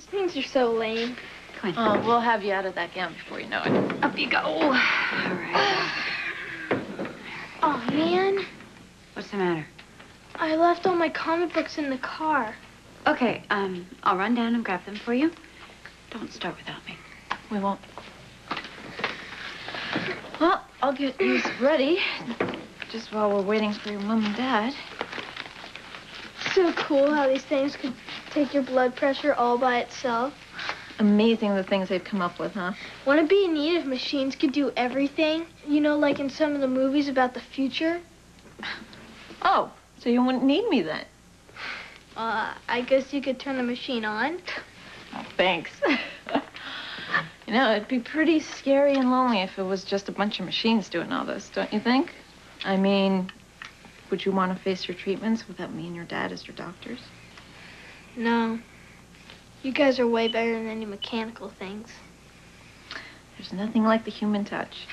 These things are so lame. Oh, we'll have you out of that gown before you know it. Up you go. All right. Oh, man. What's the matter? I left all my comic books in the car. Okay, I'll run down and grab them for you. Don't start without me. We won't. Well, I'll get these ready. Just while we're waiting for your mom and dad. So cool how these things could take your blood pressure all by itself. Amazing the things they've come up with, huh? Wouldn't it be neat if machines could do everything? You know, like in some of the movies about the future? Oh, so you wouldn't need me then? I guess you could turn the machine on. Oh, thanks. You know, it'd be pretty scary and lonely if it was just a bunch of machines doing all this, don't you think? I mean, would you want to face your treatments without me and your dad as your doctors? No. You guys are way better than any mechanical things. There's nothing like the human touch.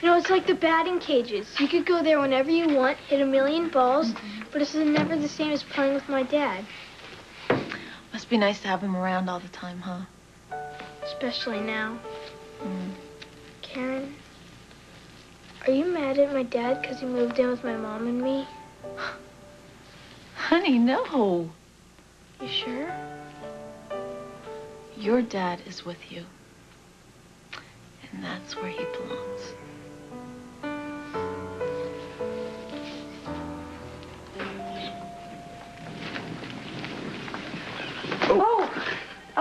You know, it's like the batting cages. You could go there whenever you want, hit a million balls, but it's never the same as playing with my dad. Must be nice to have him around all the time, huh? Especially now. Karen, are you mad at my dad because he moved in with my mom and me? Honey, no. You sure? Your dad is with you. And that's where he belongs.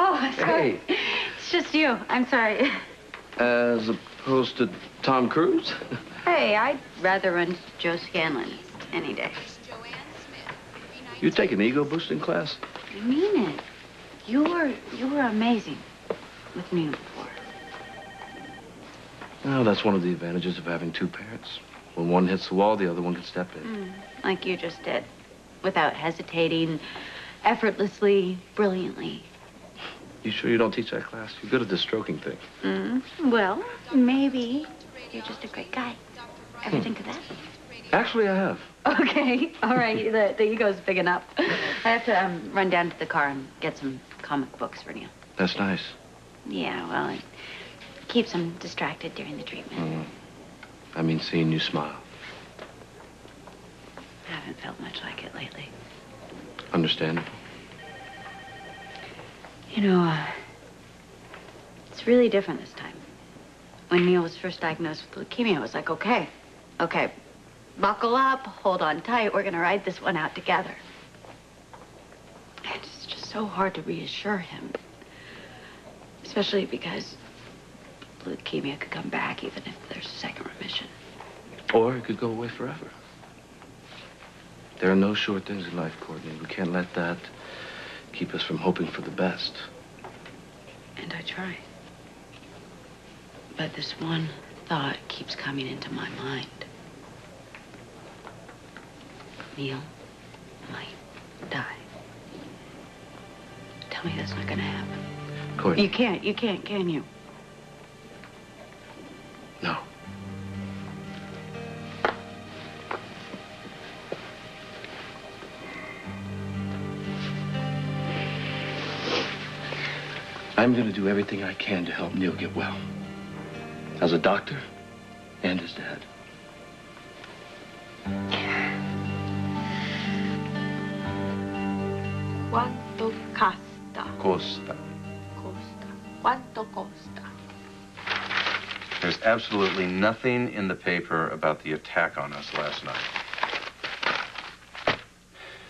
Oh, I'm sorry. Hey. It's just you. I'm sorry. As opposed to Tom Cruise? Hey, I'd rather run Joe Scanlon any day. You take an ego-boosting class? I mean it. You were amazing with me before. Well, that's one of the advantages of having two parents. When one hits the wall, the other one can step in. Like you just did. Without hesitating, effortlessly, brilliantly. You sure you don't teach that class? You're good at the stroking thing. Well, maybe you're just a great guy. Ever think of that? Actually, I have. Okay, all right. The ego's big enough. I have to run down to the car and get some comic books for Neil. That's nice. Yeah, well, it keeps him distracted during the treatment. I mean, seeing you smile. I haven't felt much like it lately. Understandable. You know, it's really different this time. When Neil was first diagnosed with leukemia, I was like, okay, buckle up, hold on tight, we're gonna ride this one out together. And it's just so hard to reassure him. Especially because leukemia could come back even if there's a second remission. Or it could go away forever. There are no sure things in life, Courtney. We can't let that keep us from hoping for the best. And I try. But this one thought keeps coming into my mind. Neil might die. Tell me that's not gonna happen. Courtney. You can't, can you? No. I'm gonna do everything I can to help Neil get well. As a doctor and his dad. Quanto costa? Costa. Costa. Quanto costa? There's absolutely nothing in the paper about the attack on us last night.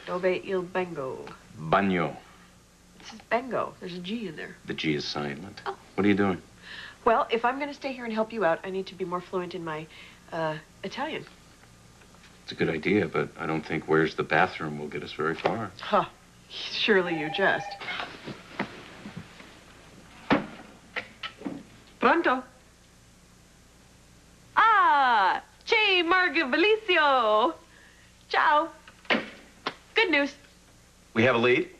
Dove il bengo? Bagno. It says bengo. There's a G in there. The G is silent. Oh. What are you doing? Well, if I'm going to stay here and help you out, I need to be more fluent in my Italian. It's a good idea, but I don't think where's the bathroom will get us very far. Huh. Surely you jest. Pronto? Ah! Che Margavalicio! Ciao. Good news. We have a lead?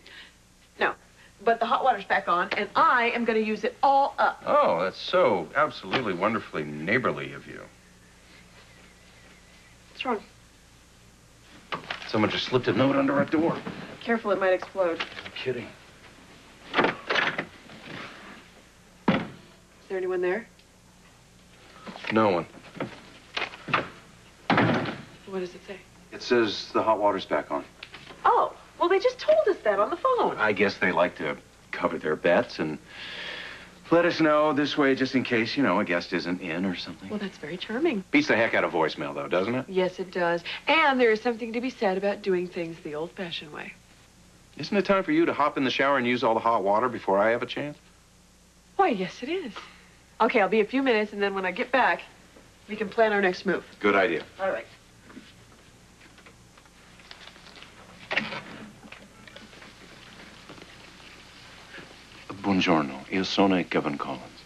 No, but the hot water's back on, and I am going to use it all up. Oh, that's so absolutely wonderfully neighborly of you. What's wrong? Someone just slipped a note under our door. Careful, it might explode. I'm kidding. there anyone there? No one. What does it say? It says the hot water's back on. Oh, well, they just told us that on the phone. I guess they like to cover their bets and let us know this way just in case, you know, a guest isn't in or something. Well, that's very charming. Beats the heck out of voicemail, though, doesn't it? Yes, it does. And there is something to be said about doing things the old-fashioned way. Isn't it time for you to hop in the shower and use all the hot water before I have a chance? Why, yes, it is. Okay, I'll be a few minutes, and then when I get back, we can plan our next move. Good idea. All right. Buongiorno, io sono Kevin Collins.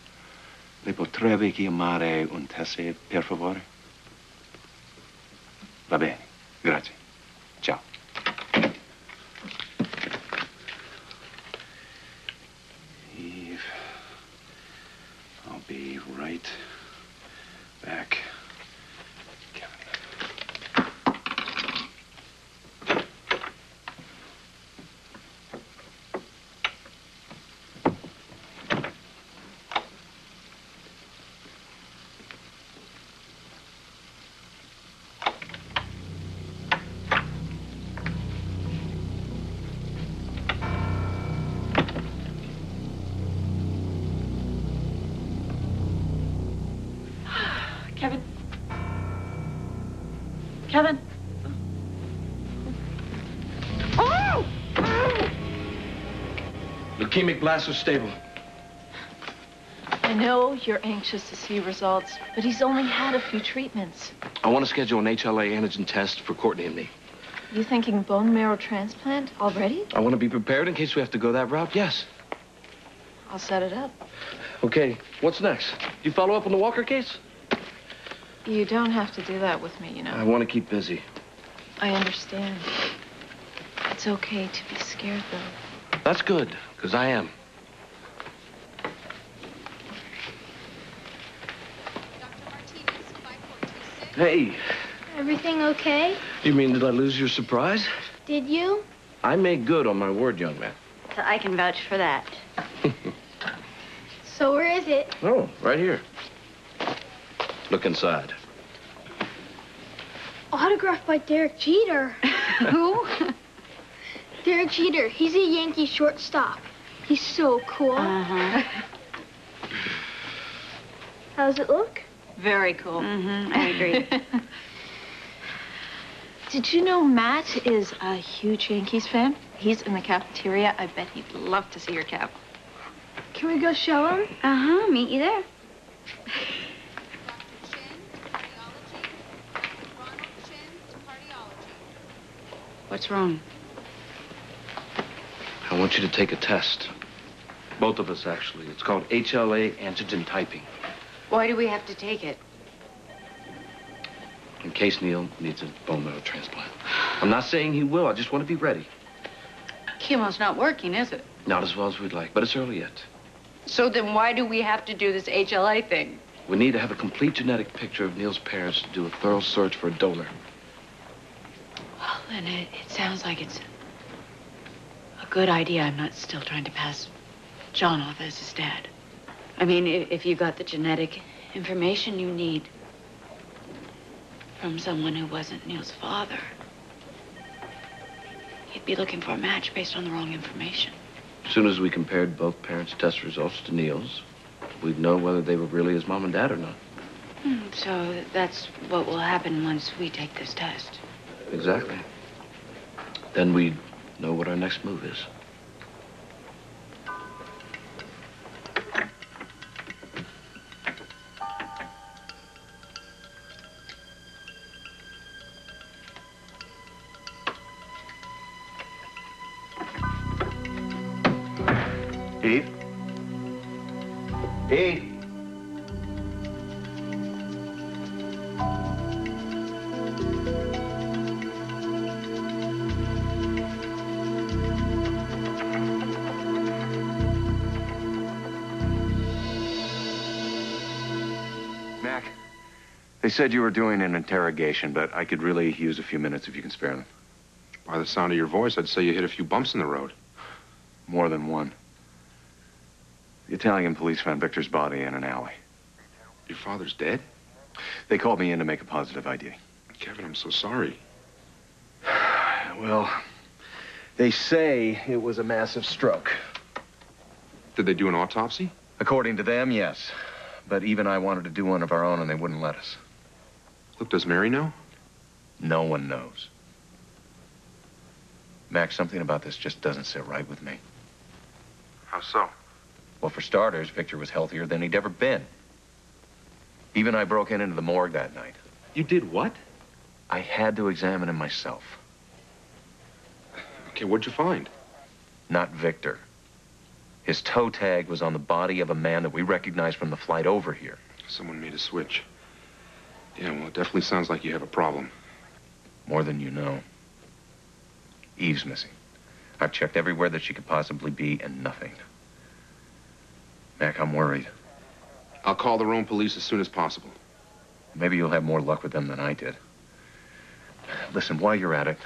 Le potrebbe chiamare un tessere, per favore? Va bene, grazie. Ciao. Eve, I'll be right back. Kevin? Kevin? Oh! Leukemic blasts are stable. I know you're anxious to see results, but he's only had a few treatments. I want to schedule an HLA antigen test for Courtney and me. You thinking bone marrow transplant already? I want to be prepared in case we have to go that route, yes. I'll set it up. Okay, what's next? You follow up on the Walker case? You don't have to do that with me, you know. I want to keep busy. I understand. It's okay to be scared, though. That's good, because I am. Hey. Everything okay? You mean, did I lose your surprise? Did you? I made good on my word, young man. So I can vouch for that. So where is it? Oh, right here. Look inside. Autographed by Derek Jeter. Who? Derek Jeter. He's a Yankee shortstop. He's so cool. Uh-huh. How does it look? Very cool. Mm-hmm. I agree. Did you know Matt is a huge Yankees fan? He's in the cafeteria. I bet he'd love to see your cap. Can we go show him? Uh-huh. Meet you there. What's wrong? I want you to take a test. Both of us, actually. It's called HLA antigen typing. Why do we have to take it? In case Neil needs a bone marrow transplant. I'm not saying he will. I just want to be ready. Chemo's not working, is it? Not as well as we'd like, but it's early yet. So then why do we have to do this HLA thing? We need to have a complete genetic picture of Neil's parents to do a thorough search for a donor. Well, then it sounds like it's a good idea. I'm not still trying to pass John off as his dad. I mean, if you got the genetic information you need from someone who wasn't Neil's father, you'd be looking for a match based on the wrong information. As soon as we compared both parents' test results to Neil's, we'd know whether they were really his mom and dad or not. So that's what will happen once we take this test. Exactly. Then we'd know what our next move is. Eve? Eve? Mac, they said you were doing an interrogation, but I could really use a few minutes if you can spare them. By the sound of your voice, I'd say you hit a few bumps in the road. More than one. The Italian police found Victor's body in an alley. Your father's dead? They called me in to make a positive ID. Kevin, I'm so sorry. Well, they say it was a massive stroke. Did they do an autopsy? According to them, yes. But Eve and I wanted to do one of our own, and they wouldn't let us. Look, does Mary know? No one knows. Max, something about this just doesn't sit right with me. How so? Well, for starters, Victor was healthier than he'd ever been. Eve and I broke into the morgue that night. You did what? I had to examine him myself. Okay, what'd you find? Not Victor. His toe tag was on the body of a man that we recognized from the flight over here. Someone made a switch. Yeah, well, it definitely sounds like you have a problem. More than you know. Eve's missing. I've checked everywhere that she could possibly be, and nothing. Mac, I'm worried. I'll call the Rome police as soon as possible. Maybe you'll have more luck with them than I did. Listen, while you're at it,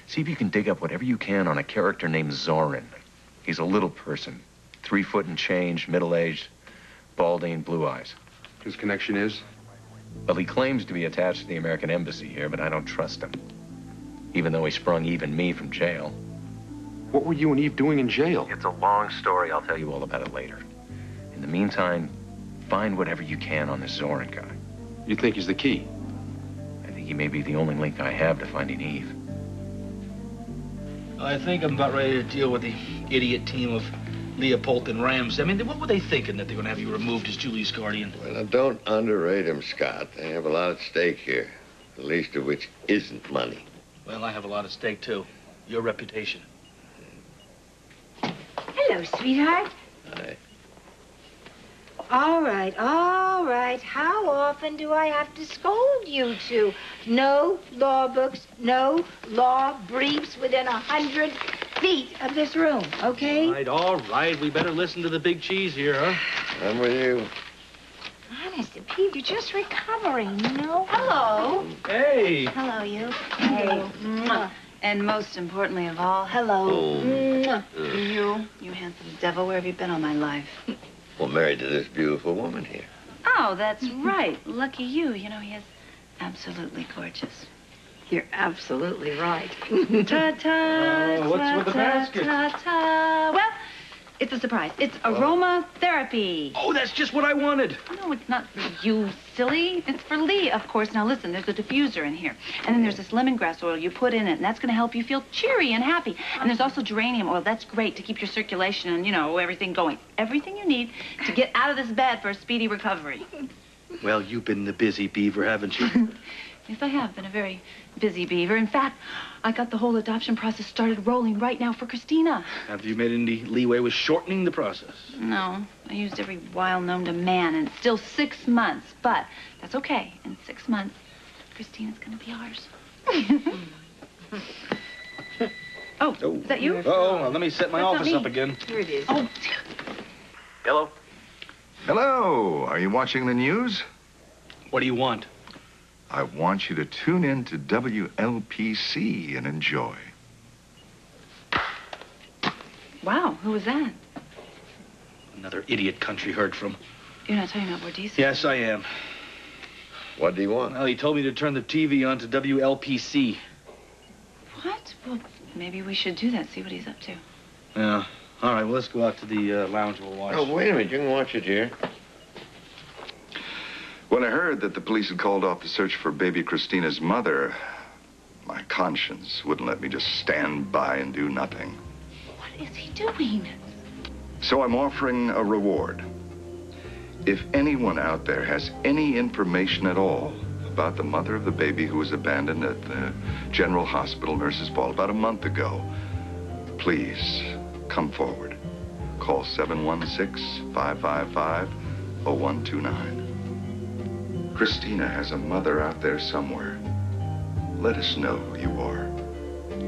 see if you can dig up whatever you can on a character named Zorin. He's a little person, 3 foot and change, middle-aged, balding, blue eyes. His connection is? Well, he claims to be attached to the American embassy here, but I don't trust him. Even though he sprung Eve and me from jail. What were you and Eve doing in jail? It's a long story. I'll tell you all about it later. In the meantime, find whatever you can on this Zorin guy. You think he's the key? I think he may be the only link I have to finding Eve. I think I'm about ready to deal with the idiot team of Leopold and Rams. I mean, what were they thinking that they're going to have you removed as Julie's guardian? Well, now, don't underrate them, Scott. They have a lot at stake here, the least of which isn't money. Well, I have a lot at stake, too. Your reputation. Hello, sweetheart. Hi. All right, all right. How often do I have to scold you two? No law books, no law briefs within 100 feet of this room, okay? All right. We better listen to the big cheese here, huh? I'm with you. Honest, Pete, you're just recovering, you know? Hello. Hey. Hello, you. Hey. Mwah. And most importantly of all, Hello. Mwah. you handsome devil, where have you been all my life? Well, married to this beautiful woman here. Oh, that's right. Lucky you. You know, he is absolutely gorgeous. You're absolutely right. Ta-ta, what's with the basket? ta-ta. Well, it's a surprise. It's aromatherapy. Oh, that's just what I wanted. No, it's not for you, silly. It's for Lee, of course. Now, listen, there's a diffuser in here. And then there's this lemongrass oil you put in it, and that's going to help you feel cheery and happy. And there's also geranium oil. That's great to keep your circulation and, you know, everything going. Everything you need to get out of this bed for a speedy recovery. Well, you've been the busy beaver, haven't you? Yes, I have been a very busy beaver. In fact, I got the whole adoption process started rolling right now for Christina. Have you made any leeway with shortening the process? No, I used every wile known to man, and it's still 6 months. But that's okay. In 6 months, Christina's going to be ours. Oh, is that you? Oh, well, let me set my That's not office me. up again. Here it is. Oh, Hello? Hello. Are you watching the news? What do you want? I want you to tune in to WLPC and enjoy. wow, who was that? Another idiot country heard from. You're not talking about Bordeaux? Yes, I am. What do you want? Well, he told me to turn the TV on to WLPC. What? Well, maybe we should do that, see what he's up to. Yeah. All right, well, let's go out to the lounge and we'll watch. Oh, wait a minute. You can watch it here. When I heard that the police had called off the search for baby Christina's mother, my conscience wouldn't let me just stand by and do nothing. What is he doing? So I'm offering a reward. If anyone out there has any information at all about the mother of the baby who was abandoned at the General Hospital Nurses' Ball about a month ago, please come forward. Call 716-555-0129. Christina has a mother out there somewhere. Let us know who you are.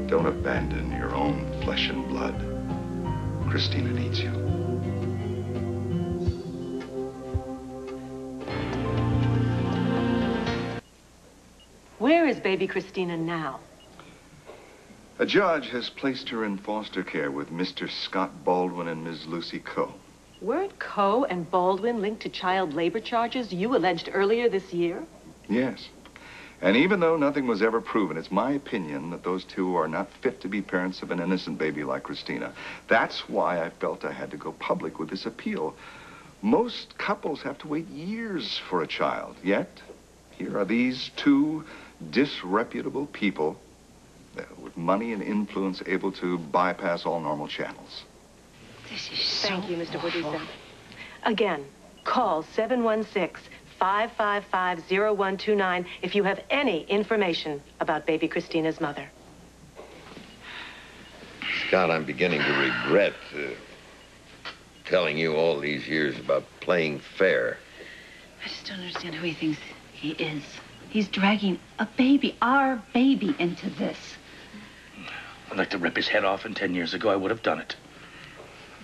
Don't abandon your own flesh and blood. Christina needs you. Where is baby Christina now? A judge has placed her in foster care with Mr. Scott Baldwin and Ms. Lucy Coe. Weren't Coe and Baldwin linked to child labor charges you alleged earlier this year? Yes. And even though nothing was ever proven, it's my opinion that those two are not fit to be parents of an innocent baby like Christina. That's why I felt I had to go public with this appeal. Most couples have to wait years for a child. Yet, here are these two disreputable people with money and influence able to bypass all normal channels. This is so Thank you, Mr. awful. Woodison. Again, call 716-555-0129 if you have any information about baby Christina's mother. Scott, I'm beginning to regret telling you all these years about playing fair. I just don't understand who he thinks he is. He's dragging a baby, our baby, into this. I'd like to rip his head off, and 10 years ago I would have done it.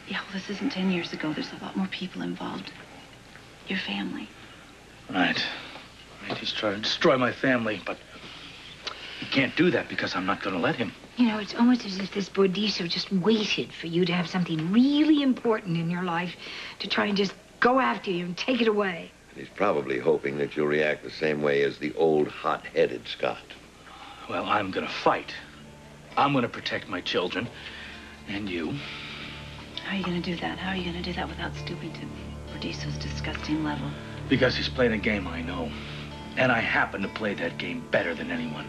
Yeah, well, this isn't 10 years ago. There's a lot more people involved. Your family. Right. He's trying to destroy my family, but he can't do that because I'm not going to let him. You know, it's almost as if this Bordiso just waited for you to have something really important in your life to try and just go after you and take it away. And he's probably hoping that you'll react the same way as the old hot-headed Scott. Well, I'm going to fight. I'm going to protect my children and you. How are you going to do that? How are you going to do that without stooping to Bordiso's disgusting level? Because he's playing a game I know. And I happen to play that game better than anyone.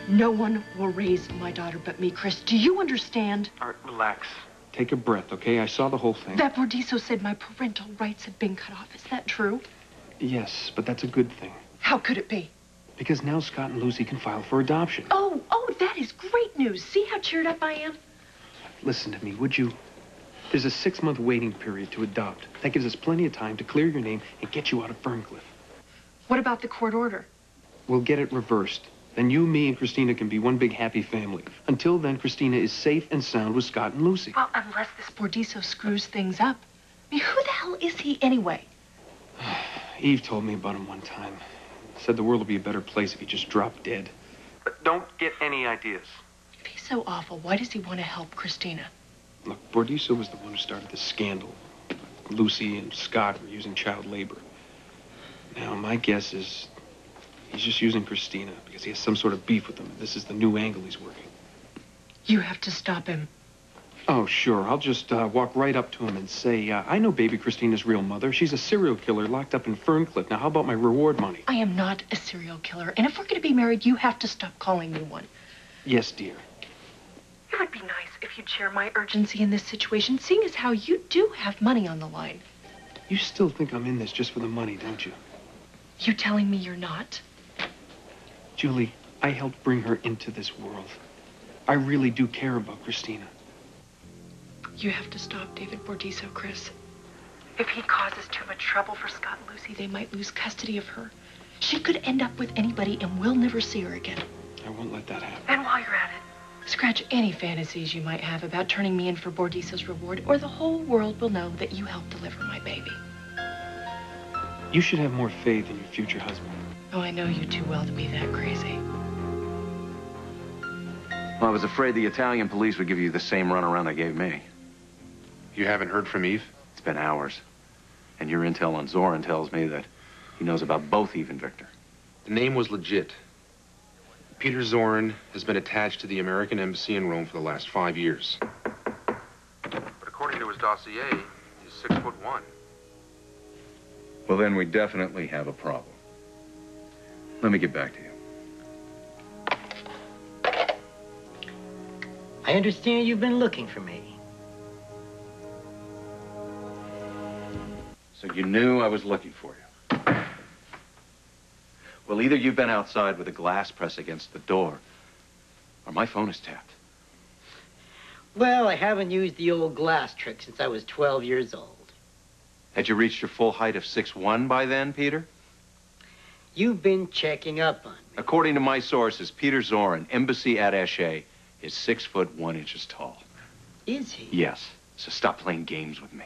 No one will raise my daughter but me, Chris. Do you understand? All right, relax. Take a breath, okay? I saw the whole thing. That Bordiso said my parental rights had been cut off. Is that true? Yes, but that's a good thing. How could it be? Because now Scott and Lucy can file for adoption. Oh, that is great news. See how cheered up I am? Listen to me, would you? There's a 6-month waiting period to adopt. That gives us plenty of time to clear your name and get you out of Ferncliff. What about the court order? We'll get it reversed. Then you, me, and Christina can be one big happy family. Until then, Christina is safe and sound with Scott and Lucy. Well, unless this Bordiso screws things up. I mean, who the hell is he anyway? Eve told me about him one time. Said the world would be a better place if he just dropped dead. But don't get any ideas. If he's so awful, why does he want to help Christina? Look, Bordiso was the one who started the scandal. Lucy and Scott were using child labor. Now, my guess is he's just using Christina because he has some sort of beef with them. This is the new angle he's working. You have to stop him. Oh, sure. I'll just walk right up to him and say, I know baby Christina's real mother. She's a serial killer locked up in Ferncliff. Now, how about my reward money? I am not a serial killer. And if we're going to be married, you have to stop calling me one. Yes, dear. It would be nice if you'd share my urgency in this situation, seeing as how you do have money on the line. You still think I'm in this just for the money, don't you? You telling me you're not? Julie, I helped bring her into this world. I really do care about Christina. You have to stop David Bordiso, Chris. If he causes too much trouble for Scott and Lucy, they might lose custody of her. She could end up with anybody, and we'll never see her again. I won't let that happen. And while you're at it, scratch any fantasies you might have about turning me in for Bordiso's reward, or the whole world will know that you helped deliver my baby. You should have more faith in your future husband. Oh, I know you too well to be that crazy. Well, I was afraid the Italian police would give you the same runaround they gave me. You haven't heard from Eve? It's been hours. And your intel on Zoran tells me that he knows about both Eve and Victor. The name was legit. Peter Zoran has been attached to the American embassy in Rome for the last 5 years. But according to his dossier, he's 6'1". Well, then we definitely have a problem. Let me get back to you. I understand you've been looking for me. So you knew I was looking for you. Well, either you've been outside with a glass press against the door, or my phone is tapped. Well, I haven't used the old glass trick since I was 12 years old. Had you reached your full height of 6'1" by then, Peter? You've been checking up on me. According to my sources, Peter Zoran, embassy attaché, is 6'1" tall. Is he? Yes. So stop playing games with me.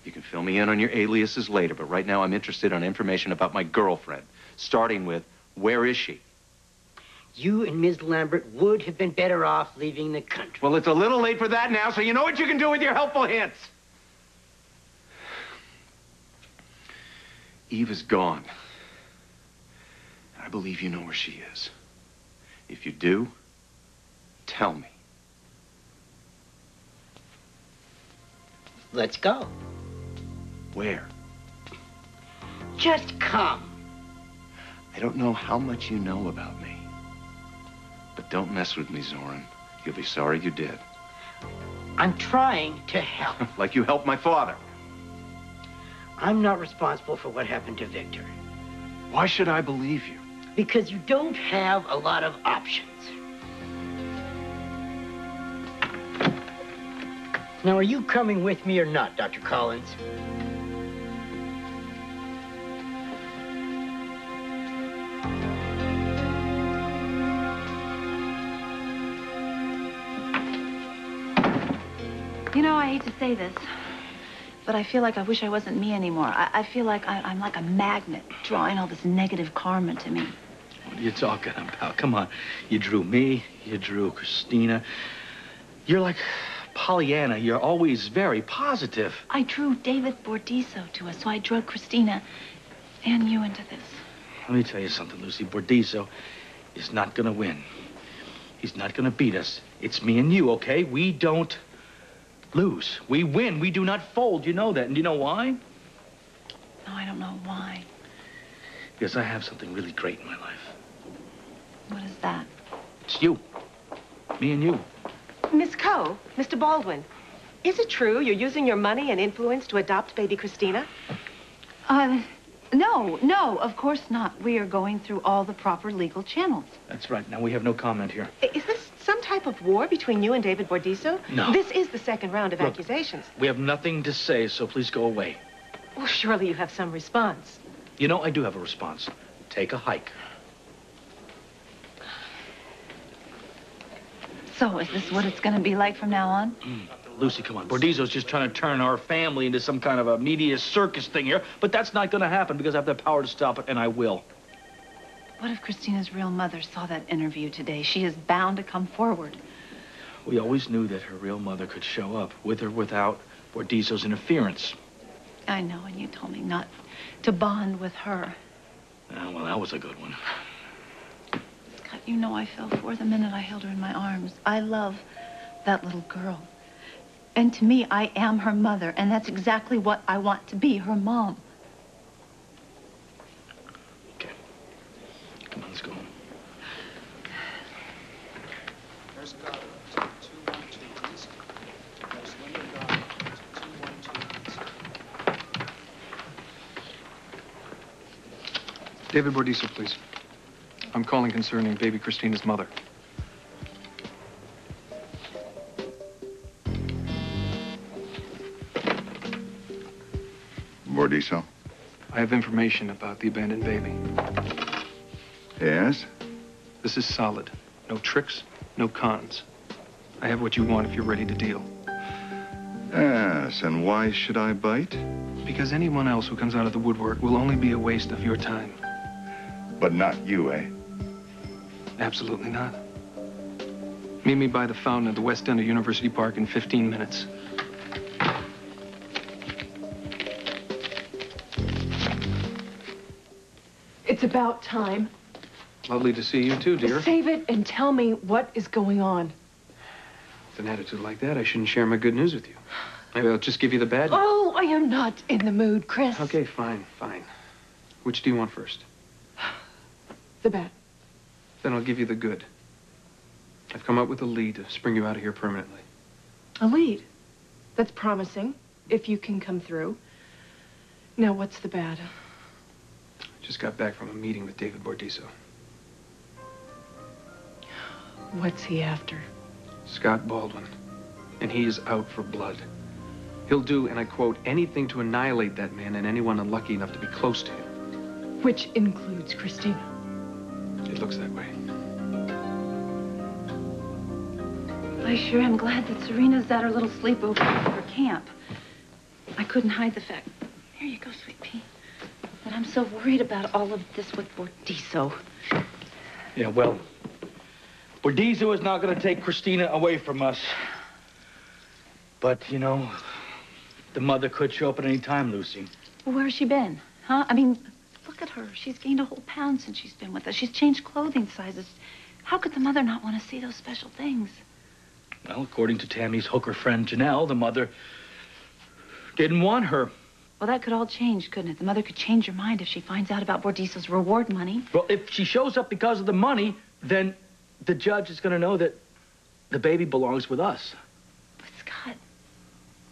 You can fill me in on your aliases later, but right now I'm interested in information about my girlfriend, starting with, where is she? you and Ms. Lambert would have been better off leaving the country. Well, it's a little late for that now, so you know what you can do with your helpful hints. Eve is gone. I believe you know where she is. If you do, tell me. Let's go. Where? Just come. I don't know how much you know about me. But don't mess with me, Zoran. You'll be sorry you did. I'm trying to help. Like you helped my father. I'm not responsible for what happened to Victor. Why should I believe you? Because you don't have a lot of options. Now, are you coming with me or not, Dr. Collins? You know, I hate to say this, but I feel like I wish I wasn't me anymore. I feel like I'm like a magnet drawing all this negative karma to me. What are you talking about? Come on. You drew me, you drew Christina. You're like Pollyanna. You're always very positive. I drew David Bordiso to us, so I drug Christina and you into this. Let me tell you something, Lucy. Bordiso is not going to win. He's not going to beat us. It's me and you, okay? We don't lose. We win. We do not fold. You know that. And you know why? No, I don't know why. Because I have something really great in my life. What is that? It's you. Me and you. Miss Coe, Mr. Baldwin, is it true you're using your money and influence to adopt baby Christina? No, of course not. We are going through all the proper legal channels. That's right. Now, we have no comment here. Is this some type of war between you and David Bordiso? No. This is the second round of accusations. We have nothing to say, so please go away. Well, surely you have some response. You know, I do have a response. Take a hike. So, is this what it's going to be like from now on? Lucy, come on. Bordiso's just trying to turn our family into some kind of a media circus thing here, but that's not going to happen because I have the power to stop it, and I will. What if Christina's real mother saw that interview today? She is bound to come forward. We always knew that her real mother could show up, with or without Bordiso's interference. I know, and you told me not to bond with her. Well, that was a good one. Scott, you know I fell for the minute I held her in my arms. I love that little girl. And to me, I am her mother, and that's exactly what I want to be, her mom. Okay. Come on, let's go. Nurse Goddard, 212, please. Nurse Linda Goddard, 212, please. David Bordiso, please. I'm calling concerning baby Christina's mother. Bordiso? I have information about the abandoned baby. Yes? This is solid. No tricks, no cons. I have what you want if you're ready to deal. Yes, and why should I bite? Because anyone else who comes out of the woodwork will only be a waste of your time. But not you, eh? Absolutely not. Meet me by the fountain at the west end of University Park in 15 minutes. It's about time. Lovely to see you too, dear. Save it and tell me what is going on. With an attitude like that, I shouldn't share my good news with you. Maybe I'll just give you the bad news. Oh, I am not in the mood, Chris. Okay, fine, fine. Which do you want first? The bad. Then I'll give you the good. I've come up with a lead to spring you out of here permanently. A lead. That's promising, if you can come through. Now, what's the bad? Just got back from a meeting with David Bordiso. What's he after? Scott Baldwin. And he is out for blood. He'll do, and I quote, anything to annihilate that man and anyone unlucky enough to be close to him. Which includes Christina. It looks that way. I sure am glad that Serena's at her little sleepover for camp. I couldn't hide the fact. Here you go, sweet pea. But I'm so worried about all of this with Bordiso. Yeah, well, Bordizzo is not going to take Christina away from us. But, you know, the mother could show up at any time, Lucy. Well, where's she been? Huh? I mean, look at her. She's gained a whole pound since she's been with us. She's changed clothing sizes. How could the mother not want to see those special things? Well, according to Tammy's hooker friend Janelle, the mother didn't want her. Well, that could all change, couldn't it? The mother could change her mind if she finds out about Bordizzo's reward money. Well, if she shows up because of the money, then the judge is going to know that the baby belongs with us. But Scott,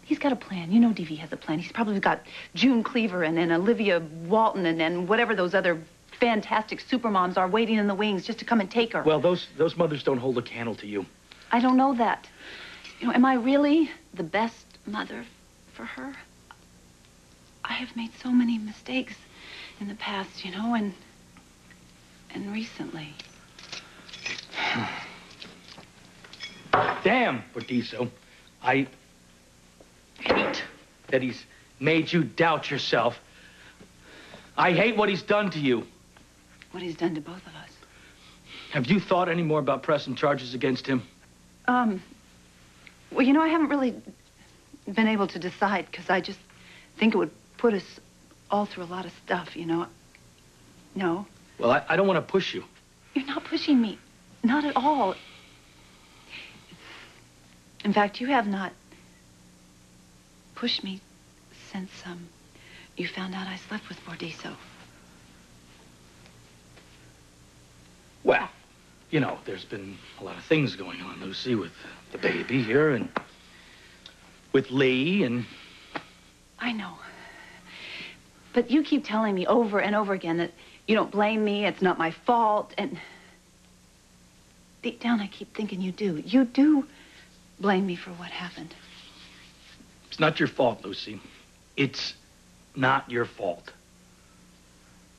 he's got a plan. You know DV has a plan. He's probably got June Cleaver and Olivia Walton and whatever those other fantastic supermoms are waiting in the wings just to come and take her. Well, those mothers don't hold a candle to you. I don't know that. You know, am I really the best mother for her? I have made so many mistakes in the past, you know, and recently. Damn, Bordizzo. I hate that he's made you doubt yourself. I hate what he's done to you. What he's done to both of us. Have you thought any more about pressing charges against him? Well, you know, I haven't really been able to decide because I just think it would put us all through a lot of stuff, you know. No. Well, I don't want to push you. You're not pushing me. Not at all. In fact, you have not pushed me since, you found out I slept with Bordizzo. Well, you know, there's been a lot of things going on, Lucy, with the baby here and with Lee and... I know. But you keep telling me over and over again that you don't blame me, it's not my fault, and deep down I keep thinking you do. You do blame me for what happened. It's not your fault, Lucy. It's not your fault.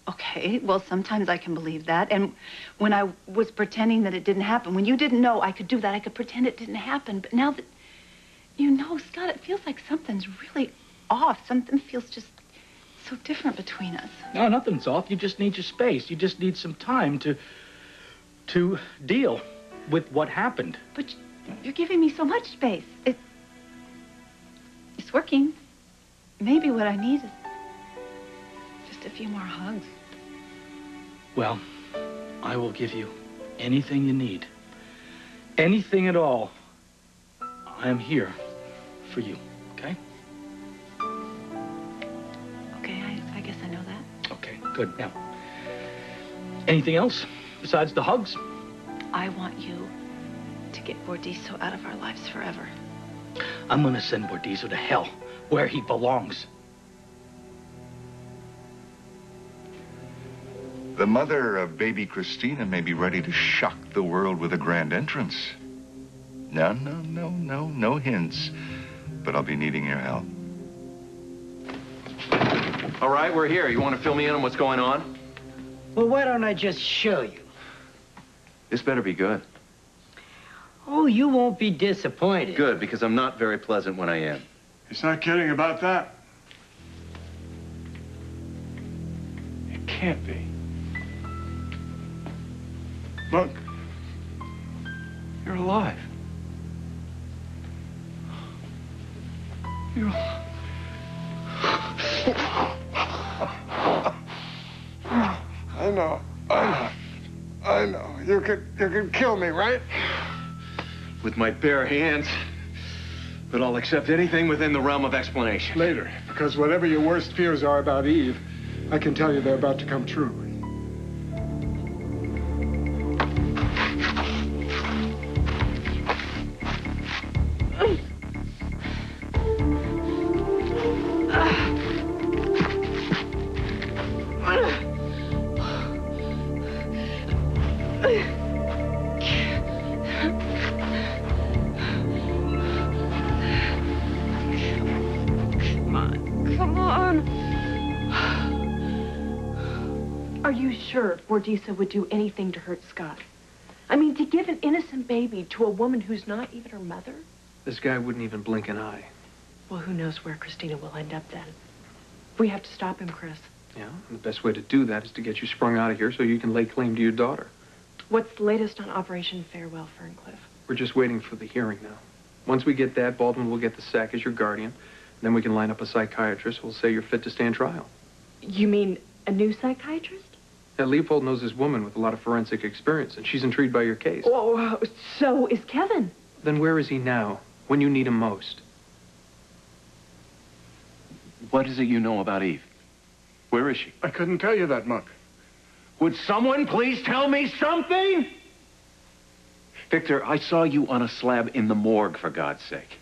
Okay, well, sometimes I can believe that. And when I was pretending that it didn't happen, when you didn't know I could do that, I could pretend it didn't happen. But now that you know, Scott, it feels like something's really off. Something feels just so different between us. No, nothing's off. You just need your space. You just need some time to deal with what happened. But you're giving me so much space. It's working. Maybe what I need is just a few more hugs. Well, I will give you anything you need. Anything at all. I am here for you, okay? Okay, I guess I know that. Okay, good. Now, anything else besides the hugs? I want you to get Bordizzo out of our lives forever. I'm gonna send Bordizzo to hell, where he belongs. The mother of baby Christina may be ready to shock the world with a grand entrance. No hints. But I'll be needing your help. All right, we're here. You want to fill me in on what's going on? Well, why don't I just show you? This better be good. Oh, you won't be disappointed. Good, because I'm not very pleasant when I am. He's not kidding about that. It can't be. Look. You're alive. You're alive. I know. You could kill me, right? With my bare hands. But I'll accept anything within the realm of explanation. Later, because whatever your worst fears are about Eve, I can tell you they're about to come true. Bordizzo would do anything to hurt Scott. I mean, to give an innocent baby to a woman who's not even her mother? This guy wouldn't even blink an eye. Well, who knows where Christina will end up then. We have to stop him, Chris. Yeah, and the best way to do that is to get you sprung out of here so you can lay claim to your daughter. What's the latest on Operation Farewell, Ferncliff? We're just waiting for the hearing now. Once we get that, Baldwin will get the sack as your guardian. Then we can line up a psychiatrist who'll say you're fit to stand trial. You mean a new psychiatrist? Now, Leopold knows this woman with a lot of forensic experience, and she's intrigued by your case. Oh, so is Kevin. Then where is he now, when you need him most? What is it you know about Eve? Where is she? I couldn't tell you that, Monk. Would someone please tell me something? Victor, I saw you on a slab in the morgue, for God's sake.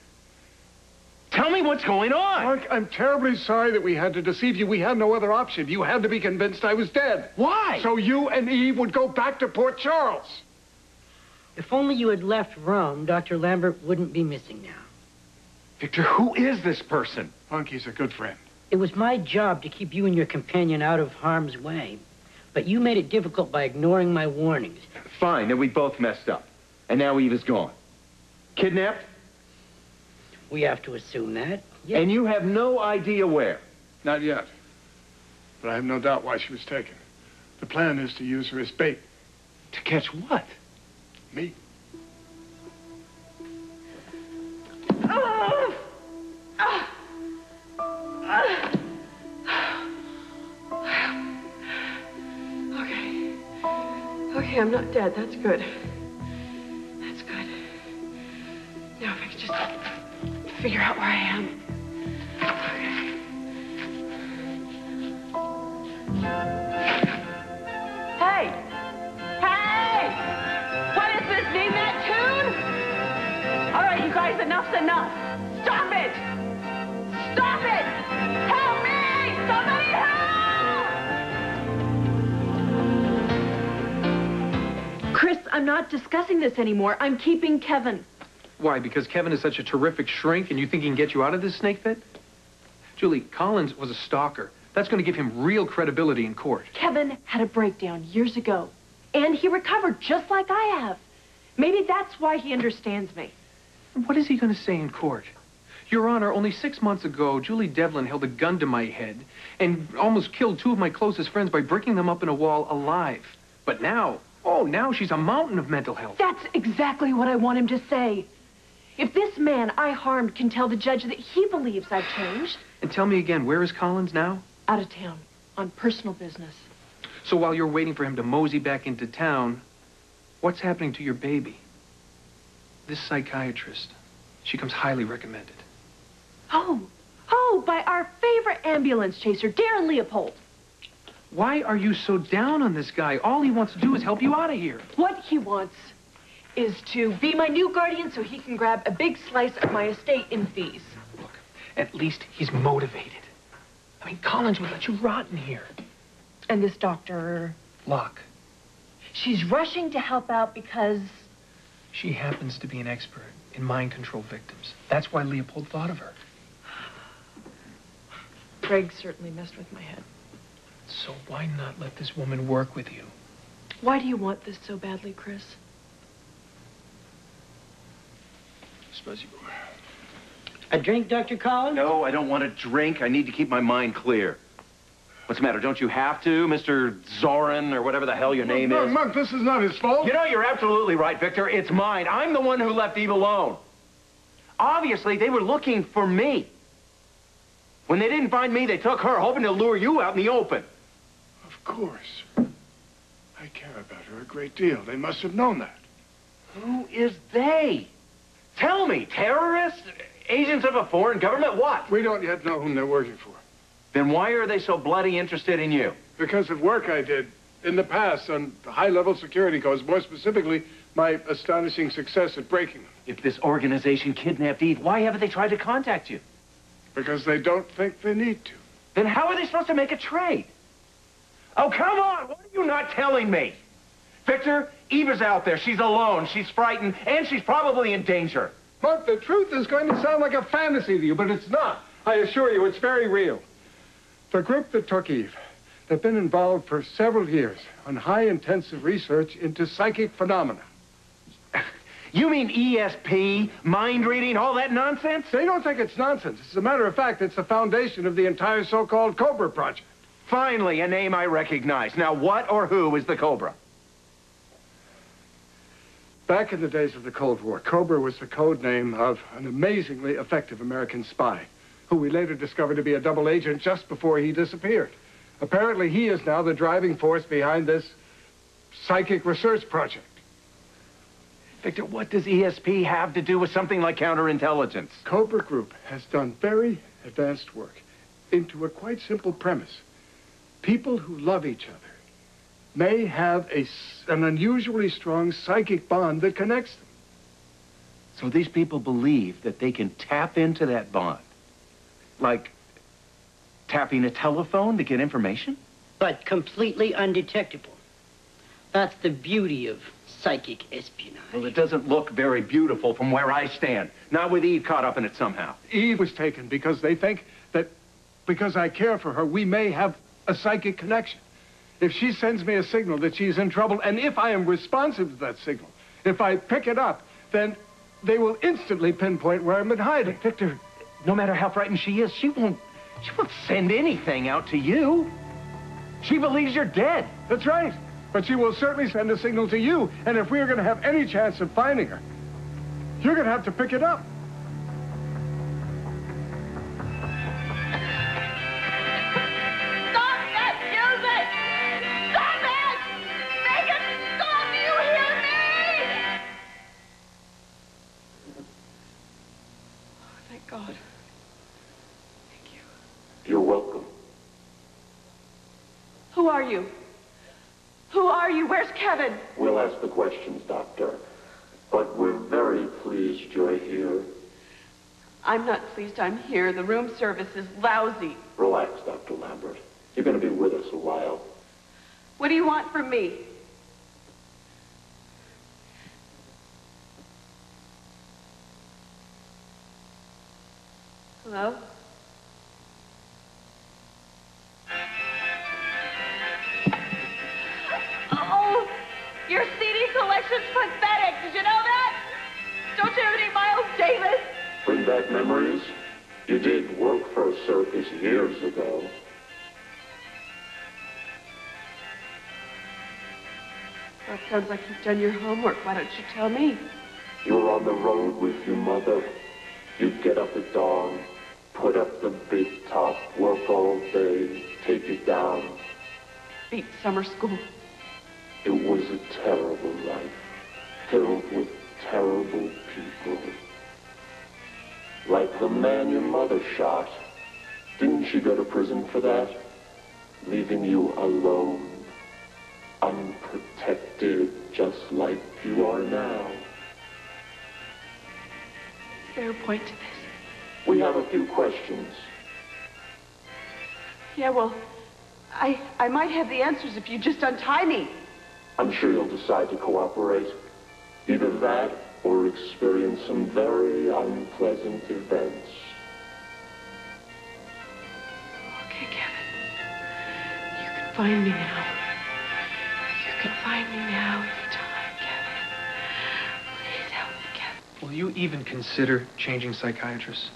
Tell me what's going on. Monk, I'm terribly sorry that we had to deceive you. We had no other option. You had to be convinced I was dead. Why? So you and Eve would go back to Port Charles. If only you had left Rome, Dr. Lambert wouldn't be missing now. Victor, who is this person? Monk, he's a good friend. It was my job to keep you and your companion out of harm's way. But you made it difficult by ignoring my warnings. Fine, then we both messed up. And now Eve is gone. Kidnapped? We have to assume that. Yes. And you have no idea where? Not yet. But I have no doubt why she was taken. The plan is to use her as bait. To catch what? Me. Okay, I'm not dead. That's good. That's good. Now if I could just figure out where I am. Okay. Hey! Hey! What is this? Name that tune? All right, you guys, enough's enough. Stop it! Stop it! Help me! Somebody help! Chris, I'm not discussing this anymore. I'm keeping Kevin. Why, because Kevin is such a terrific shrink and you think he can get you out of this snake pit? Julie, Collins was a stalker. That's going to give him real credibility in court. Kevin had a breakdown years ago, and he recovered just like I have. Maybe that's why he understands me. What is he going to say in court? Your Honor, only 6 months ago, Julie Devlin held a gun to my head and almost killed 2 of my closest friends by breaking them up in a wall alive. But now, now she's a mountain of mental health. That's exactly what I want him to say. If this man I harmed can tell the judge that he believes I've changed... And tell me again, where is Collins now? Out of town, on personal business. So while you're waiting for him to mosey back into town, what's happening to your baby? This psychiatrist, she comes highly recommended. Oh, by our favorite ambulance chaser, Darren Leopold. Why are you so down on this guy? All he wants to do is help you out of here. What he wants is to be my new guardian so he can grab a big slice of my estate in fees. Look, at least he's motivated. I mean, Collins would let you rot in here. And this doctor... Locke. She's rushing to help out because... She happens to be an expert in mind control victims. That's why Leopold thought of her. Greg certainly messed with my head. So why not let this woman work with you? Why do you want this so badly, Chris? A drink, Dr. Collins? No, I don't want a drink. I need to keep my mind clear. What's the matter? Don't you have to, Mr. Zorin, or whatever the hell your name is? Monk, this is not his fault. You know, you're absolutely right, Victor. It's mine. I'm the one who left Eve alone. Obviously, they were looking for me. When they didn't find me, they took her, hoping to lure you out in the open. Of course. I care about her a great deal. They must have known that. Who is they? Tell me, terrorists? Agents of a foreign government? What? We don't yet know whom they're working for. Then why are they so bloody interested in you? Because of work I did in the past on high-level security codes, more specifically, my astonishing success at breaking them. If this organization kidnapped Eve, why haven't they tried to contact you? Because they don't think they need to. Then how are they supposed to make a trade? Oh, come on! What are you not telling me? Victor, Eve is out there. She's alone. She's frightened, and she's probably in danger. But the truth is going to sound like a fantasy to you, but it's not. I assure you, it's very real. The group that took Eve, they've been involved for several years on high-intensive research into psychic phenomena. You mean ESP, mind reading, all that nonsense? They don't think it's nonsense. As a matter of fact, it's the foundation of the entire so-called Cobra project. Finally, a name I recognize. Now, what or who is the Cobra? Back in the days of the Cold War, Cobra was the code name of an amazingly effective American spy, who we later discovered to be a double agent just before he disappeared. Apparently, he is now the driving force behind this psychic research project. Victor, what does ESP have to do with something like counterintelligence? Cobra Group has done very advanced work into a quite simple premise. People who love each other may have an unusually strong psychic bond that connects them. So these people believe that they can tap into that bond? Like tapping a telephone to get information? But completely undetectable. That's the beauty of psychic espionage. Well, it doesn't look very beautiful from where I stand. Not with Eve caught up in it somehow. Eve was taken because they think that because I care for her, we may have a psychic connection. If she sends me a signal that she's in trouble, and if I am responsive to that signal, if I pick it up, then they will instantly pinpoint where I've been hiding. But Victor, no matter how frightened she is, she won't send anything out to you. She believes you're dead. That's right. But she will certainly send a signal to you, and if we're going to have any chance of finding her, you're going to have to pick it up. God. Thank you. You're welcome. Who are you? Who are you? Where's Kevin? We'll ask the questions, Doctor. But we're very pleased you're here. I'm not pleased I'm here. The room service is lousy. Relax, Dr. Lambert. You're going to be with us a while. What do you want from me? Hello? Oh, your CD collection's pathetic. Did you know that? Don't you have any Miles Davis? Bring back memories? You did work for a circus years ago. That sounds like you've done your homework. Why don't you tell me? You were on the road with your mother. You'd get up at dawn, put up the big top, work all day, take it down. Beat summer school. It was a terrible life, filled with terrible people. Like the man your mother shot. Didn't she go to prison for that? Leaving you alone, unprotected, just like you are now. Fair point to this. We have a few questions. Yeah, well, I might have the answers if you just untie me. I'm sure you'll decide to cooperate. Either that or experience some very unpleasant events. Okay, Kevin. You can find me now. You can find me now anytime, Kevin. Please help me, Kevin. Will you even consider changing psychiatrists?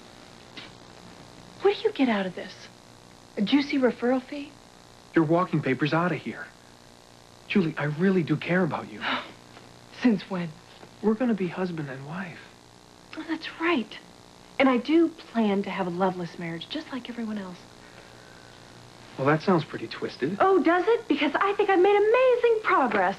What do you get out of this? A juicy referral fee? Your walking paper's out of here. Julie, I really do care about you. Since when? We're going to be husband and wife. Oh, that's right. And I do plan to have a loveless marriage, just like everyone else. Well, that sounds pretty twisted. Oh, does it? Because I think I've made amazing progress.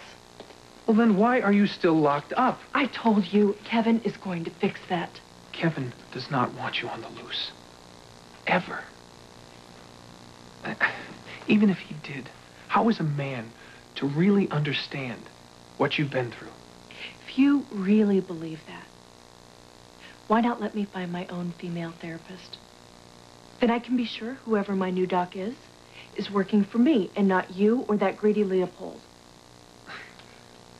Well, then why are you still locked up? I told you, Kevin is going to fix that. Kevin does not want you on the loose. Ever. Even if he did, how is a man to really understand what you've been through? If you really believe that, why not let me find my own female therapist? Then I can be sure whoever my new doc is working for me and not you or that greedy Leopold.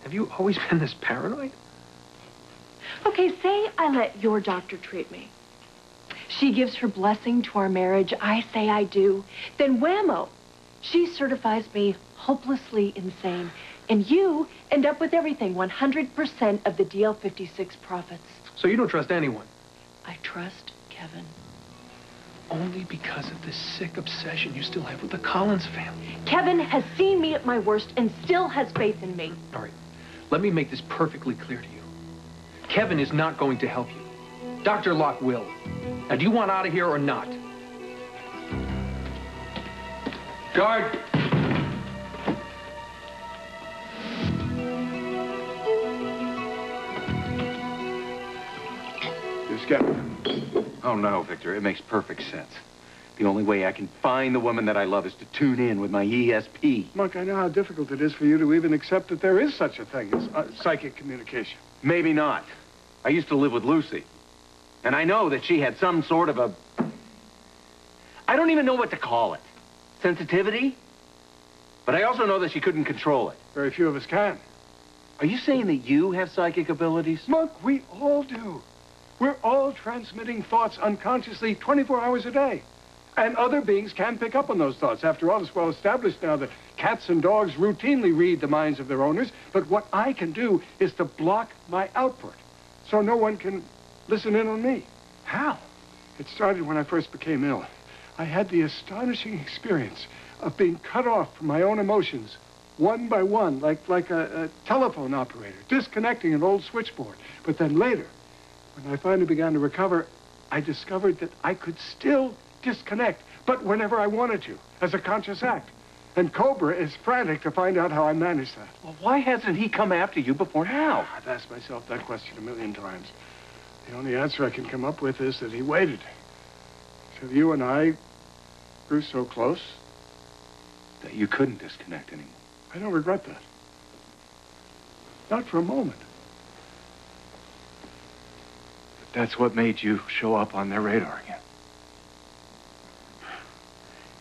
Have you always been this paranoid? Okay, say I let your doctor treat me. She gives her blessing to our marriage. I say I do. Then whammo, she certifies me hopelessly insane. And you end up with everything, 100% of the DL56 profits. So you don't trust anyone? I trust Kevin. Only because of this sick obsession you still have with the Collins family. Kevin has seen me at my worst and still has faith in me. All right, let me make this perfectly clear to you. Kevin is not going to help you. Dr. Locke will. Now, do you want out of here or not? Guard! Oh, no, Victor. It makes perfect sense. The only way I can find the woman that I love is to tune in with my ESP. Monk, I know how difficult it is for you to even accept that there is such a thing as psychic communication. Maybe not. I used to live with Lucy. And I know that she had some sort of a... I don't even know what to call it. Sensitivity? But I also know that she couldn't control it. Very few of us can. Are you saying that you have psychic abilities? Monk, we all do. We're all transmitting thoughts unconsciously 24 hours a day. And other beings can pick up on those thoughts. After all, it's well established now that cats and dogs routinely read the minds of their owners. But what I can do is to block my output so no one can listen in on me. How? It started when I first became ill. I had the astonishing experience of being cut off from my own emotions, one by one, like a telephone operator, disconnecting an old switchboard. But then later, when I finally began to recover, I discovered that I could still disconnect, but whenever I wanted to, as a conscious act. And Cobra is frantic to find out how I managed that. Well, why hasn't he come after you before now? I've asked myself that question 1,000,000 times. The only answer I can come up with is that he waited till you and I grew so close that you couldn't disconnect anymore. I don't regret that. Not for a moment. But that's what made you show up on their radar again.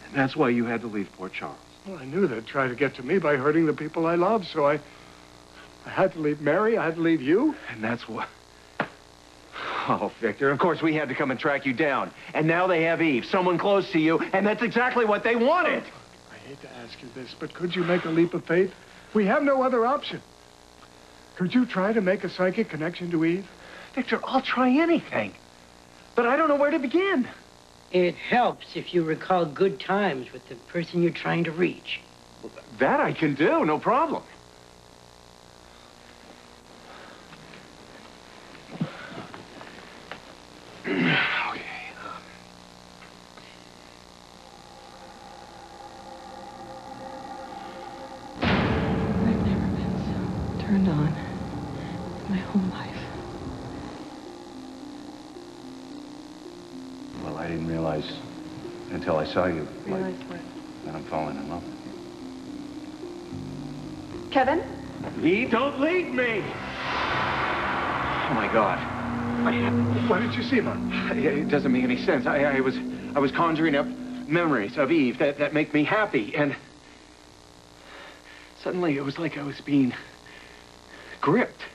And that's why you had to leave Port Charles. Well, I knew they'd try to get to me by hurting the people I love, so I had to leave Mary, I had to leave you. And that's what... Oh, Victor, of course we had to come and track you down. And now they have Eve, someone close to you, and that's exactly what they wanted. I hate to ask you this, but could you make a leap of faith? We have no other option. Could you try to make a psychic connection to Eve? Victor, I'll try anything. But I don't know where to begin. It helps if you recall good times with the person you're trying to reach. Well, that I can do, no problem. Okay. I've never been so turned on in my whole life. Well, I didn't realize until I saw you. Realize what? That I'm falling in love with you. Kevin? Eve, don't leave me! Oh, my God. What did you see, Mom? It doesn't make any sense. I was conjuring up memories of Eve that make me happy, and suddenly it was like I was being gripped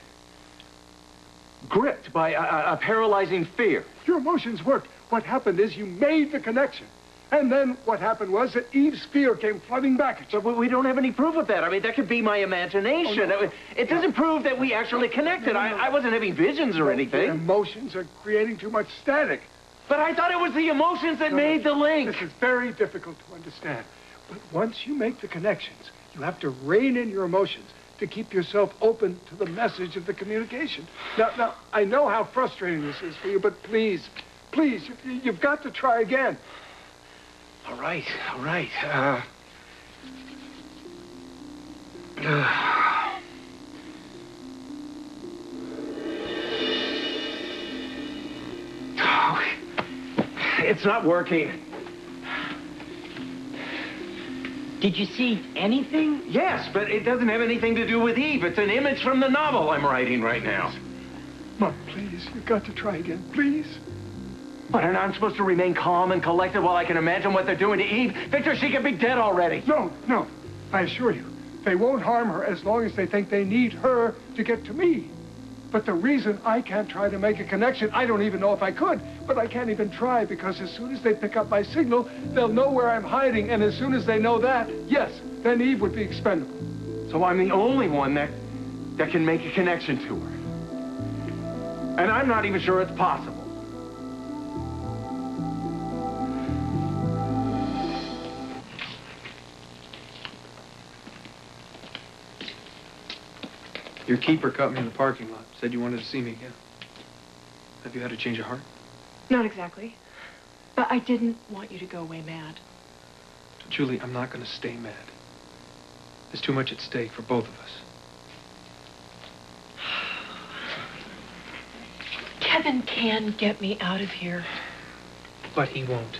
by a paralyzing fear. Your emotions worked. What happened is you made the connection. And then what happened was that Eve's fear came flooding back at you. But we don't have any proof of that. I mean, that could be my imagination. Oh, no. It doesn't prove that we actually connected. I wasn't having visions or anything. Your emotions are creating too much static. But I thought it was the emotions that made the link. This is very difficult to understand. But once you make the connections, you have to rein in your emotions to keep yourself open to the message of the communication. Now, I know how frustrating this is for you, but please, you've got to try again. All right. It's not working. Did you see anything? Yes, but it doesn't have anything to do with Eve. It's an image from the novel I'm writing right now. Mom, please, you've got to try again, please. But I'm supposed to remain calm and collected while I can imagine what they're doing to Eve? Victor, she could be dead already. No. I assure you, they won't harm her as long as they think they need her to get to me. But the reason I can't try to make a connection, I don't even know if I could, but I can't even try because as soon as they pick up my signal, they'll know where I'm hiding, and as soon as they know that, yes, then Eve would be expendable. So I'm the only one that can make a connection to her. And I'm not even sure it's possible. Your keeper caught me in the parking lot. Said you wanted to see me again. Have you had a change of heart? Not exactly. But I didn't want you to go away mad. Julie, I'm not going to stay mad. There's too much at stake for both of us. Kevin can get me out of here. But he won't.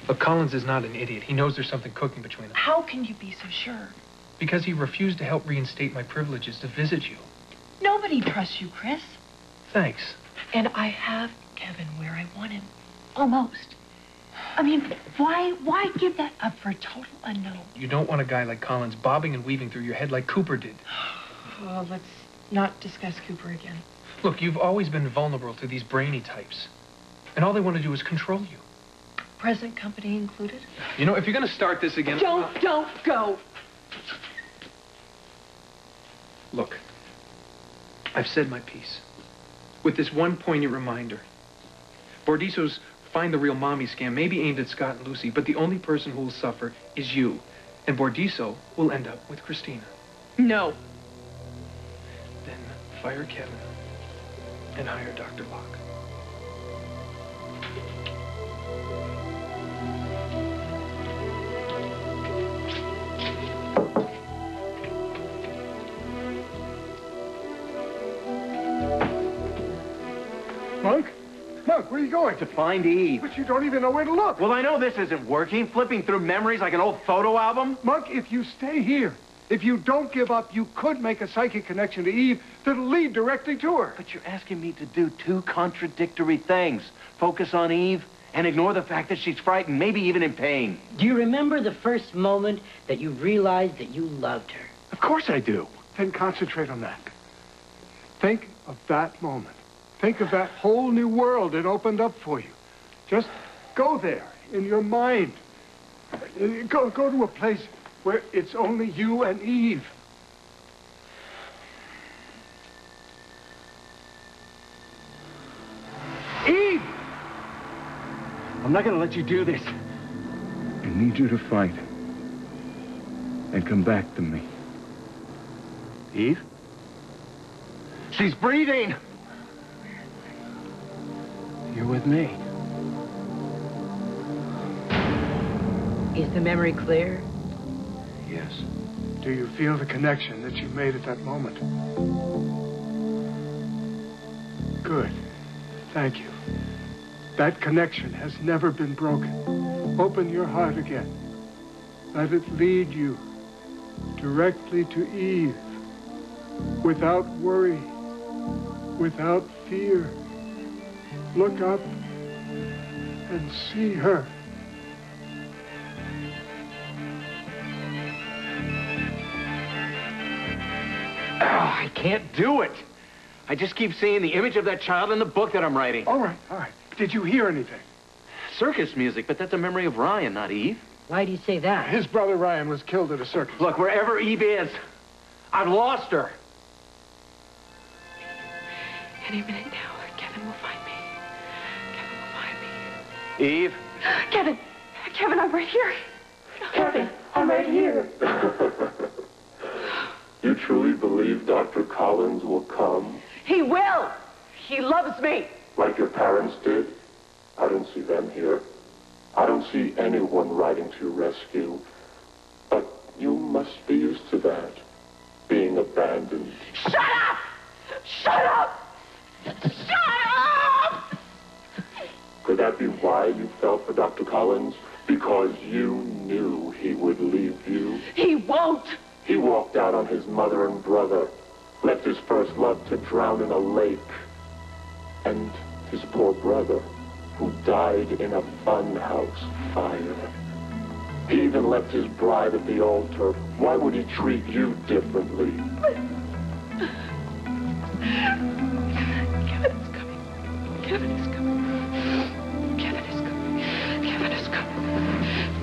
Look, Collins is not an idiot. He knows there's something cooking between them. How can you be so sure? Because he refused to help reinstate my privileges to visit you. Nobody trusts you, Chris. Thanks. And I have Kevin where I want him. Almost. I mean, why give that up for a total unknown? You don't want a guy like Collins bobbing and weaving through your head like Cooper did. Oh, let's not discuss Cooper again. Look, you've always been vulnerable to these brainy types. And all they want to do is control you. Present company included? You know, if you're going to start this again... Don't go! Look, I've said my piece. With this one poignant reminder. Bordisso's Find the Real Mommy scam may be aimed at Scott and Lucy, but the only person who will suffer is you. And Bordisso will end up with Christina. No. Then fire Kevin and hire Dr. Locke. Monk, where are you going? To find Eve. But you don't even know where to look. Well, I know this isn't working. Flipping through memories like an old photo album. Monk, if you stay here, if you don't give up, you could make a psychic connection to Eve that'll lead directly to her. But you're asking me to do two contradictory things. Focus on Eve and ignore the fact that she's frightened, maybe even in pain. Do you remember the first moment that you realized that you loved her? Of course I do. Then concentrate on that. Think of that moment. Think of that whole new world it opened up for you. Just go there in your mind. Go to a place where it's only you and Eve. Eve! I'm not going to let you do this. I need you to fight and come back to me. Eve? She's breathing! You're with me. Is the memory clear? Yes. Do you feel the connection that you made at that moment? Good. Thank you. That connection has never been broken. Open your heart again. Let it lead you directly to Eve. Without worry. Without fear. Look up and see her. Oh, I can't do it. I just keep seeing the image of that child in the book that I'm writing. All right. Did you hear anything? Circus music, but that's a memory of Ryan, not Eve. Why do you say that? His brother Ryan was killed at a circus. Look, wherever Eve is, I've lost her. Any minute now, Kevin will find me. Eve? Kevin, I'm right here. Kevin, I'm right here. You truly believe Dr. Collins will come? He will. He loves me. Like your parents did? I don't see them here. I don't see anyone riding to your rescue. But you must be used to that. Being abandoned. Shut up! Shut up! Shut up! Could that be why you fell for Dr. Collins? Because you knew he would leave you? He won't! He walked out on his mother and brother, left his first love to drown in a lake. And his poor brother, who died in a funhouse fire. He even left his bride at the altar. Why would he treat you differently? Kevin is coming. Kevin is coming. Kevin is coming. Kevin is coming.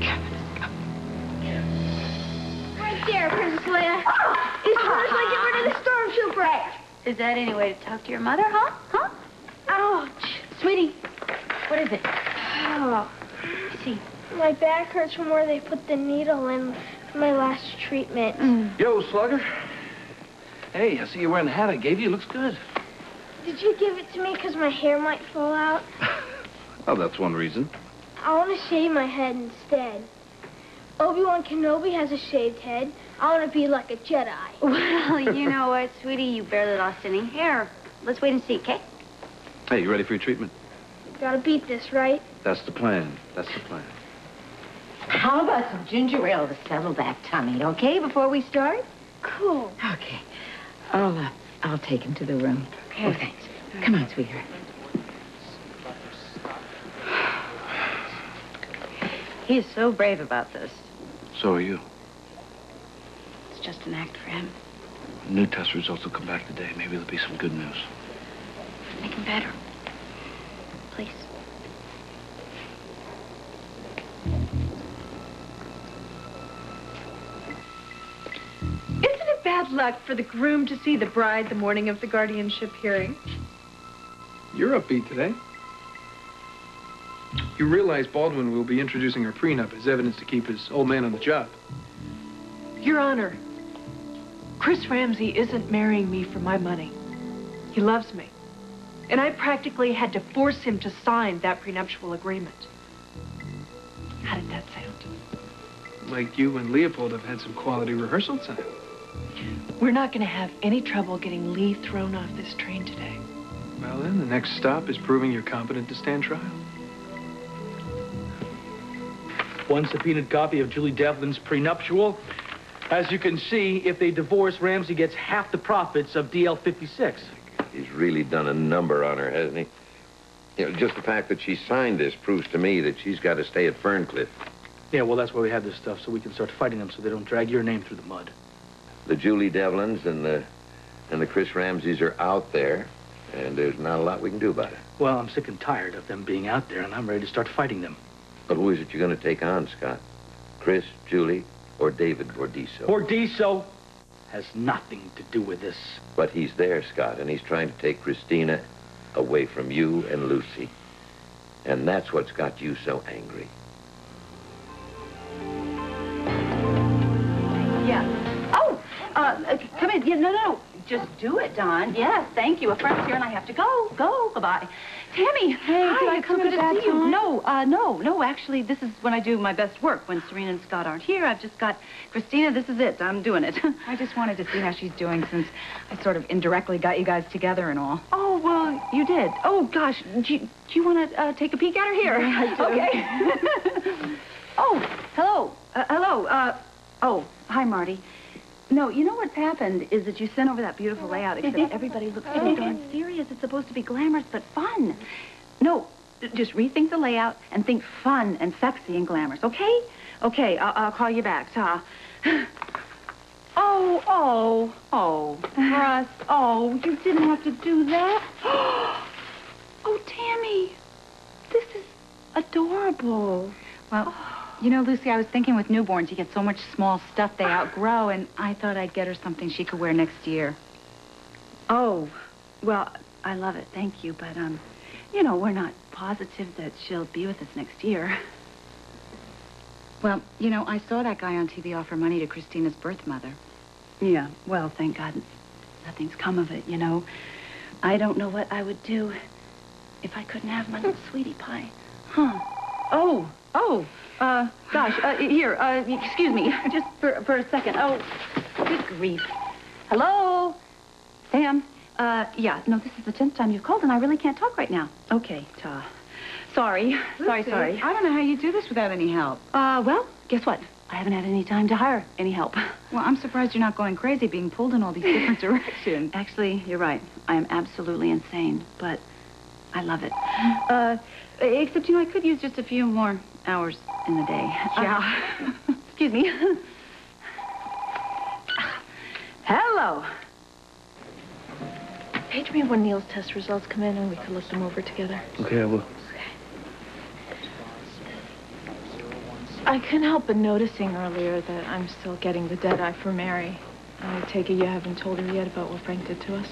Kevin is coming. Right there, Princess Leia. It's almost like getting rid of the stormtrooper. Is that any way to talk to your mother, huh? Huh? Ouch. Sweetie. What is it? Oh. Let's see. My back hurts from where they put the needle in for my last treatment. Yo, Slugger. Hey, I see you're wearing the hat I gave you. Looks good. Did you give it to me because my hair might fall out? Oh, that's one reason. I want to shave my head instead. Obi-Wan Kenobi has a shaved head. I want to be like a Jedi. Well, you know what, sweetie? You barely lost any hair. Let's wait and see, okay? Hey, you ready for your treatment? Gotta beat this, right? That's the plan. That's the plan. How about some ginger ale to settle that tummy, okay, before we start? Cool. Okay. I'll take him to the room. Okay. Oh, thanks. Come on, sweetheart. He is so brave about this. So are you. It's just an act for him. New test results will come back today. Maybe there'll be some good news. Make him better. Please. Isn't it bad luck for the groom to see the bride the morning of the guardianship hearing? You're upbeat today. You realize Baldwin will be introducing her prenup as evidence to keep his old man on the job. Your Honor, Chris Ramsey isn't marrying me for my money. He loves me. And I practically had to force him to sign that prenuptial agreement. How did that sound? Like you and Leopold have had some quality rehearsal time. We're not going to have any trouble getting Lee thrown off this train today. Well, then, the next stop is proving you're competent to stand trial. One subpoenaed copy of Julie Devlin's prenuptial. As you can see, if they divorce, Ramsey gets half the profits of DL 56. He's really done a number on her, hasn't he? You know, just the fact that she signed this proves to me that she's got to stay at Ferncliff. Yeah, well, that's why we have this stuff, so we can start fighting them so they don't drag your name through the mud. The Julie Devlins and the Chris Ramseys are out there, and there's not a lot we can do about it. Well, I'm sick and tired of them being out there, and I'm ready to start fighting them. But who is it you're going to take on, Scott? Chris, Julie, or David Bordiso? Bordiso has nothing to do with this. But he's there, Scott, and he's trying to take Christina away from you and Lucy. And that's what's got you so angry. Yeah. Oh, come in. Yeah, no. Just do it, Don. Yes, thank you. A friend's here and I have to go. Go. Bye-bye. Tammy. Hey, did I come at a bad see you? time? No. Actually, this is when I do my best work. When Serena and Scott aren't here, I've just got Christina. This is it. I'm doing it. I just wanted to see how she's doing since I sort of indirectly got you guys together and all. Oh, well, you did. Oh, gosh. Do you want to take a peek at her here? Yeah, I do. Okay. Oh, hello. Oh, hi, Marty. No, you know what's happened is that you sent over that beautiful layout, except everybody looks so darn serious. It's supposed to be glamorous, but fun. No, just rethink the layout and think fun and sexy and glamorous, okay? Okay, I'll call you back. Ta. Oh, Russ. Oh, you didn't have to do that. Oh, Tammy, this is adorable. Well, you know, Lucy, I was thinking with newborns, you get so much small stuff they outgrow, and I thought I'd get her something she could wear next year. Oh, well, I love it. Thank you. But, you know, we're not positive that she'll be with us next year. Well, you know, I saw that guy on TV offer money to Christina's birth mother. Yeah, well, thank God nothing's come of it, you know. I don't know what I would do if I couldn't have my little sweetie pie. Huh. Gosh, here, excuse me, just for a second. Oh, good grief. Hello? Sam? Yeah, no, this is the 10th time you've called, and I really can't talk right now. Okay, sorry. Lucy, Sorry. I don't know how you do this without any help. Well, guess what? I haven't had any time to hire any help. Well, I'm surprised you're not going crazy being pulled in all these different directions. Actually, you're right. I am absolutely insane, but I love it. Except, you know, I could use just a few more hours in the day. Yeah. Excuse me. Hello. Page me when Neil's test results come in and we can look them over together. Okay, I will. I couldn't help but noticing earlier that I'm still getting the dead eye for Mary. I take it you haven't told her yet about what Frank did to us?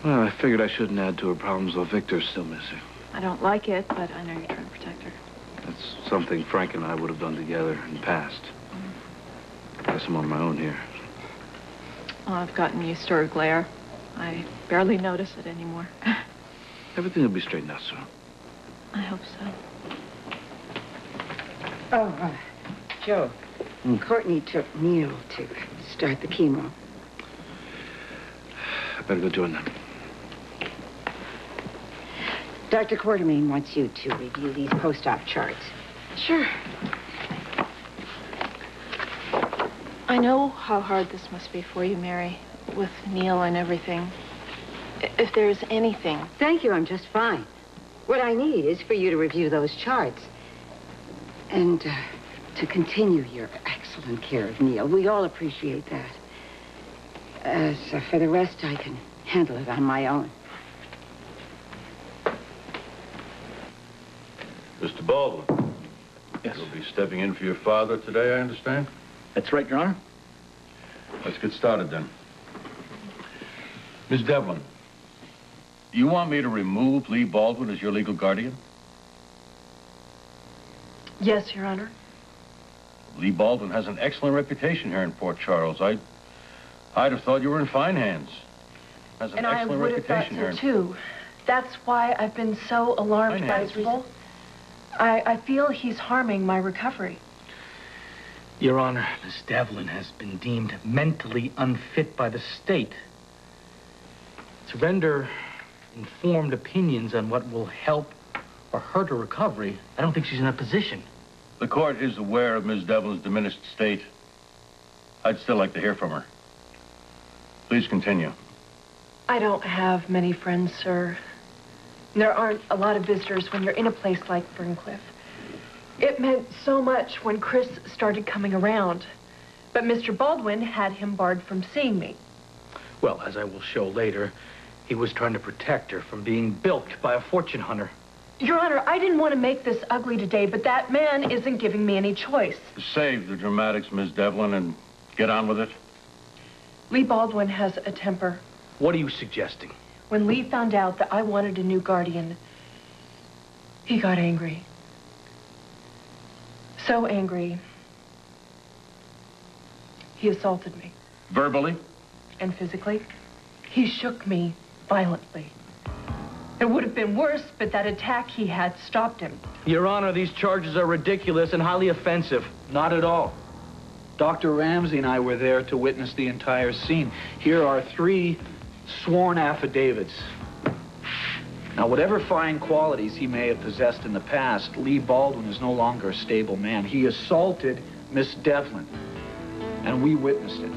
Well, I figured I shouldn't add to her problems while Victor's still missing. I don't like it, but I know you're trying to protect her. That's something Frank and I would have done together in the past. I guess I'm on my own here. Oh, I've gotten used to her glare. I barely notice it anymore. Everything will be straightened out soon. I hope so. Oh, Joe. Courtney took Neil to start the chemo. I better go join them. Dr. Courtney wants you to review these post-op charts. Sure. I know how hard this must be for you, Mary, with Neil and everything. If there's anything... Thank you, I'm just fine. What I need is for you to review those charts. And to continue your excellent care of Neil. We all appreciate that. As for the rest, I can handle it on my own. Mr. Baldwin. Yes. You'll be stepping in for your father today, I understand? That's right, Your Honor. Let's get started then. Miss Devlin, you want me to remove Lee Baldwin as your legal guardian? Yes, Your Honor. Lee Baldwin has an excellent reputation here in Port Charles. I'd have thought you were in fine hands. Has an And I excellent would have thought reputation here. so, too. That's why I've been so alarmed by his results. I feel he's harming my recovery. Your Honor, Miss Devlin has been deemed mentally unfit by the state. To render informed opinions on what will help or hurt her recovery, I don't think she's in a position. The court is aware of Ms. Devlin's diminished state. I'd still like to hear from her. Please continue. I don't have many friends, sir. There aren't a lot of visitors when you're in a place like Ferncliff. It meant so much when Chris started coming around. But Mr. Baldwin had him barred from seeing me. Well, as I will show later, he was trying to protect her from being bilked by a fortune hunter. Your Honor, I didn't want to make this ugly today, but that man isn't giving me any choice. Save the dramatics, Ms. Devlin, and get on with it. Lee Baldwin has a temper. What are you suggesting? When Lee found out that I wanted a new guardian, he got angry. So angry, he assaulted me. Verbally? And physically. He shook me violently. It would have been worse, but that attack he had stopped him. Your Honor, these charges are ridiculous and highly offensive. Not at all. Dr. Ramsey and I were there to witness the entire scene. Here are 3 sworn affidavits. Now, whatever fine qualities he may have possessed in the past, Lee Baldwin is no longer a stable man. He assaulted Miss Devlin, and we witnessed it.